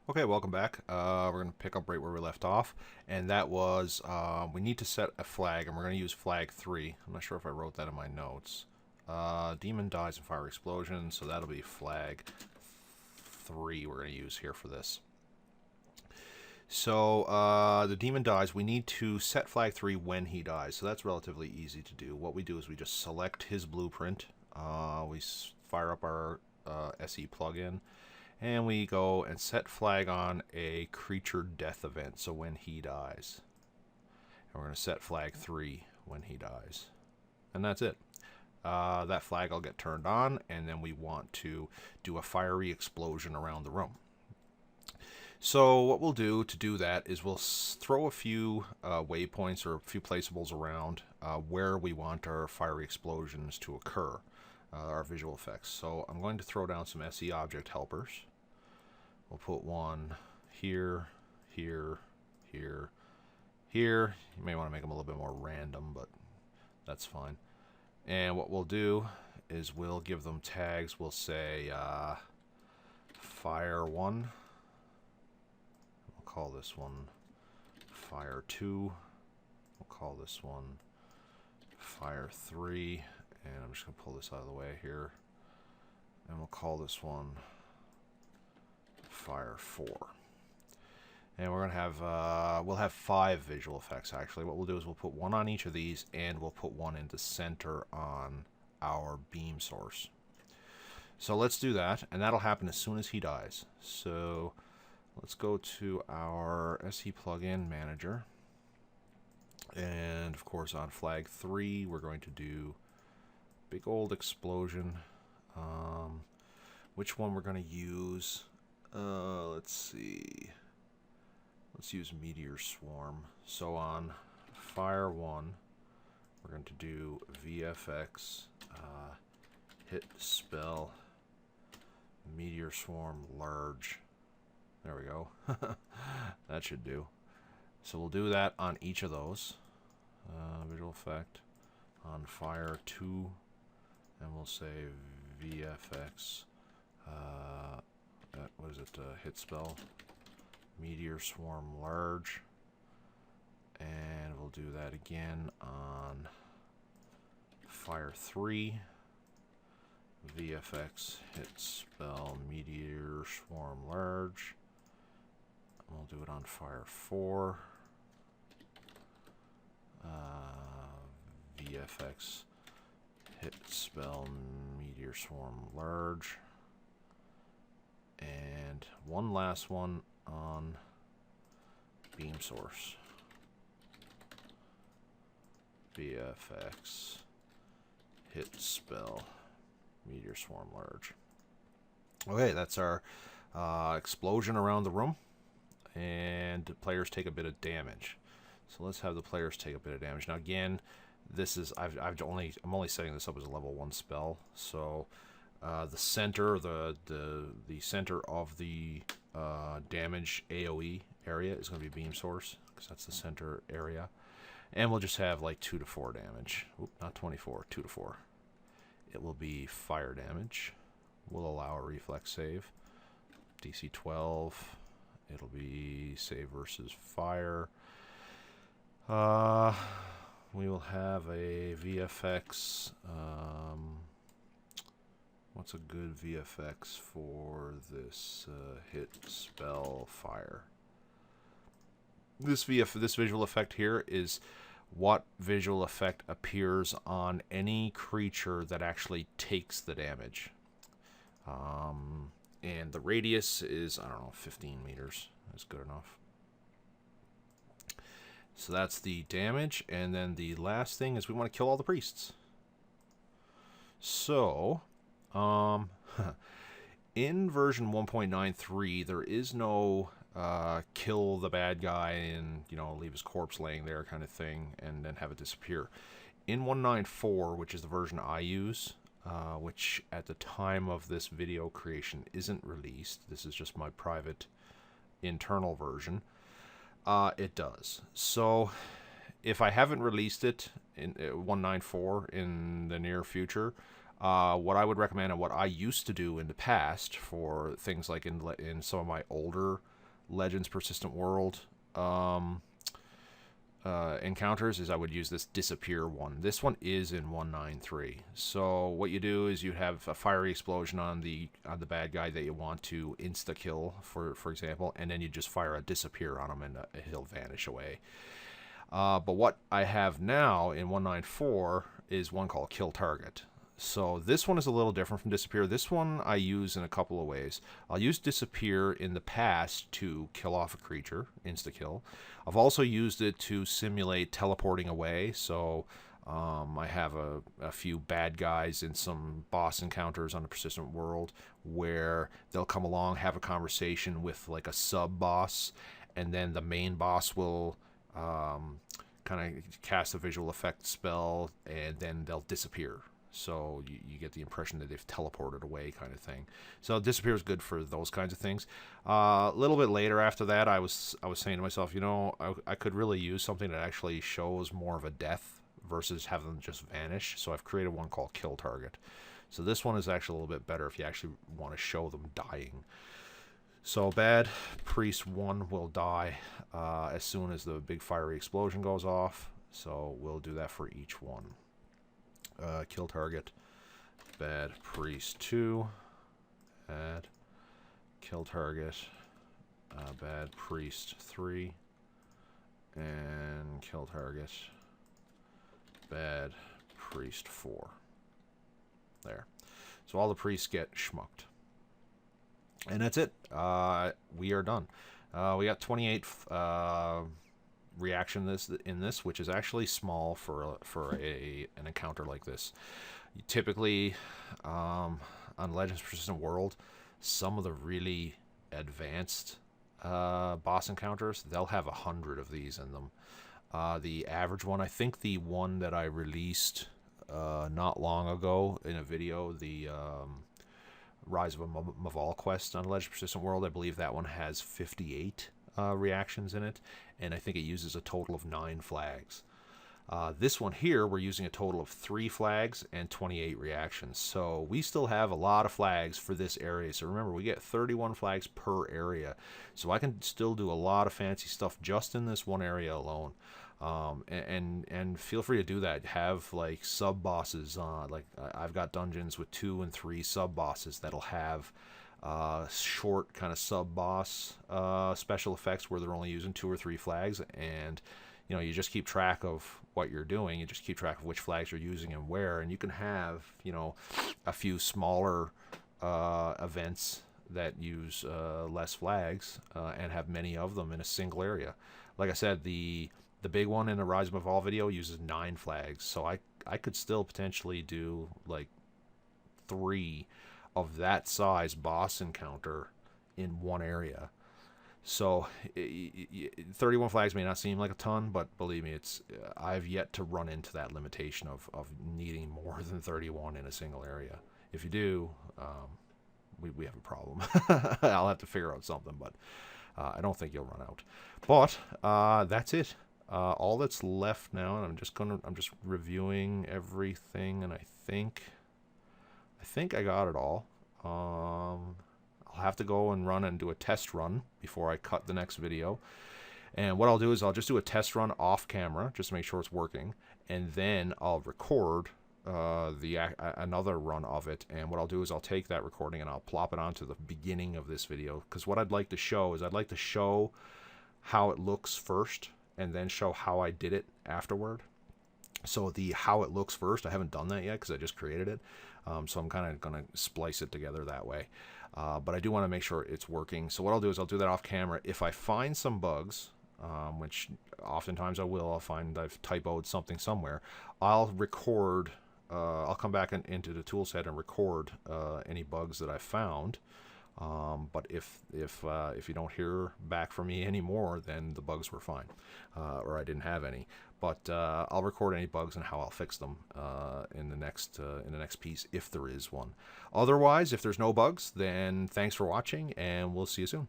Okay, welcome back. We're going to pick up right where we left off, and that was we need to set a flag, and we're going to use flag 3. I'm not sure if I wrote that in my notes. Demon dies in fire explosion, so that'll be flag 3 we're going to use here for this. So the demon dies. We need to set flag 3 when he dies, so that's relatively easy to do. What we do is we just select his blueprint. We fire up our SE plugin, and we go and set flag on a creature death event, so when he dies. And we're going to set flag 3 when he dies. And that's it. That flag will get turned on, and then we want to do a fiery explosion around the room. So what we'll do to do that is we'll throw a few waypoints or a few placeables around where we want our fiery explosions to occur. Our visual effects. So I'm going to throw down some SE object helpers. We'll put one here, here, here, here. You may want to make them a little bit more random, but that's fine. And what we'll do is we'll give them tags. We'll say fire 1. We'll call this one fire 2. We'll call this one fire 3. And I'm just going to pull this out of the way here. And we'll call this one fire 4. And we're going to have, we'll have 5 visual effects actually. What we'll do is we'll put one on each of these, and we'll put one in the center on our beam source. So let's do that, and that'll happen as soon as he dies. So let's go to our SE plugin manager. And of course on flag 3, we're going to do big old explosion. Which one we're going to use? Let's see. Let's use Meteor Swarm. So on Fire 1, we're going to do VFX, hit spell, Meteor Swarm large. There we go. That should do. So we'll do that on each of those. Visual effect on Fire 2, and we'll say VFX, what is it, hit spell, Meteor Swarm large, and we'll do that again on Fire 3, VFX, hit spell, Meteor Swarm large, we'll do it on Fire 4, VFX, hit spell, Meteor Swarm large, and one last one on beam source, VFX, hit spell, Meteor Swarm large. Okay, that's our explosion around the room, and the players take a bit of damage. So let's have the players take a bit of damage. Now again, this is I'm only setting this up as a level 1 spell. So the center, the center of the damage AOE area is going to be beam source, because that's the center area. And we'll just have like 2 to 4 damage. Oop, not 24, 2 to 4. It will be fire damage. We'll allow a reflex save. DC 12. It'll be save versus fire. We will have a VFX. What's a good VFX for this hit spell fire? This visual effect here is what visual effect appears on any creature that actually takes the damage. And the radius is, I don't know, 15 meters. That's good enough. So that's the damage, and then the last thing is we want to kill all the priests. So, in version 1.93, there is no kill the bad guy and, you know, leave his corpse laying there kind of thing and then have it disappear. In 1.94, which is the version I use, which at the time of this video creation isn't released, this is just my private internal version, it does. So if I haven't released it in 1.94 in the near future, what I would recommend and what I used to do in the past for things like in some of my older Legends Persistent World encounters is I would use this disappear one. This one is in 193. So what you do is you have a fiery explosion on the bad guy that you want to insta kill, for example, and then you just fire a disappear on him and he'll vanish away. But what I have now in 194 is one called Kill Target. So this one is a little different from Disappear. This one I use in a couple of ways. I'll use Disappear in the past to kill off a creature, insta-kill. I've also used it to simulate teleporting away. So I have a few bad guys in some boss encounters on the Persistent World where they'll come along, have a conversation with like a sub-boss, and then the main boss will kind of cast a visual effect spell, and then they'll disappear. So you get the impression that they've teleported away, kind of thing. So disappear is good for those kinds of things. A little bit later after that, I was saying to myself, you know, I could really use something that actually shows more of a death versus have them just vanish. So I've created one called Kill Target. So this one is actually a little bit better if you actually want to show them dying. So bad priest 1 will die as soon as the big fiery explosion goes off. So we'll do that for each one. Kill Target, bad priest 2, add, kill target, bad priest 3, and kill target, bad priest 4. There. So all the priests get schmucked. And that's it. We are done. We got 28 reaction in this, which is actually small for an encounter like this. You typically on Legends Persistent World, some of the really advanced boss encounters, they'll have 100 of these in them. The average one, I think the one that I released not long ago in a video, the Rise of a Maval quest on Legends Persistent World, I believe that one has 58 reactions in it, and I think it uses a total of 9 flags. This one here, we're using a total of 3 flags and 28 reactions. So we still have a lot of flags for this area. So remember, we get 31 flags per area. So I can still do a lot of fancy stuff just in this one area alone. And feel free to do that. Have like sub bosses. Like I've got dungeons with 2 and 3 sub bosses that'll have short kind of sub boss special effects where they're only using 2 or 3 flags, and you know, you just keep track of what you're doing. You just keep track of which flags you're using and where, and you can have, you know, a few smaller events that use less flags and have many of them in a single area. Like I said, the big one in the Rise of Maval video uses 9 flags, so I could still potentially do like 3 of that size boss encounter in one area. So 31 flags may not seem like a ton, but believe me, it's I've yet to run into that limitation of needing more than 31 in a single area. If you do, we have a problem. I'll have to figure out something, but I don't think you'll run out. But that's it. All that's left now, and I'm just reviewing everything, and I think I got it all. I'll have to go and run and do a test run before I cut the next video. And what I'll do is I'll just do a test run off camera just to make sure it's working, and then I'll record another run of it. And what I'll do is I'll take that recording and I'll plop it onto the beginning of this video, because what I'd like to show is I'd like to show how it looks first and then show how I did it afterward. So the how it looks first, I haven't done that yet because I just created it. So I'm kind of going to splice it together that way. But I do want to make sure it's working. So what I'll do is I'll do that off camera. If I find some bugs, which oftentimes I will, I'll find I've typoed something somewhere, I'll record, I'll come back into the tool set and record any bugs that I found. But if you don't hear back from me anymore, then the bugs were fine, or I didn't have any. But I'll record any bugs and how I'll fix them in the next piece, if there is one. Otherwise, if there's no bugs, then thanks for watching, and we'll see you soon.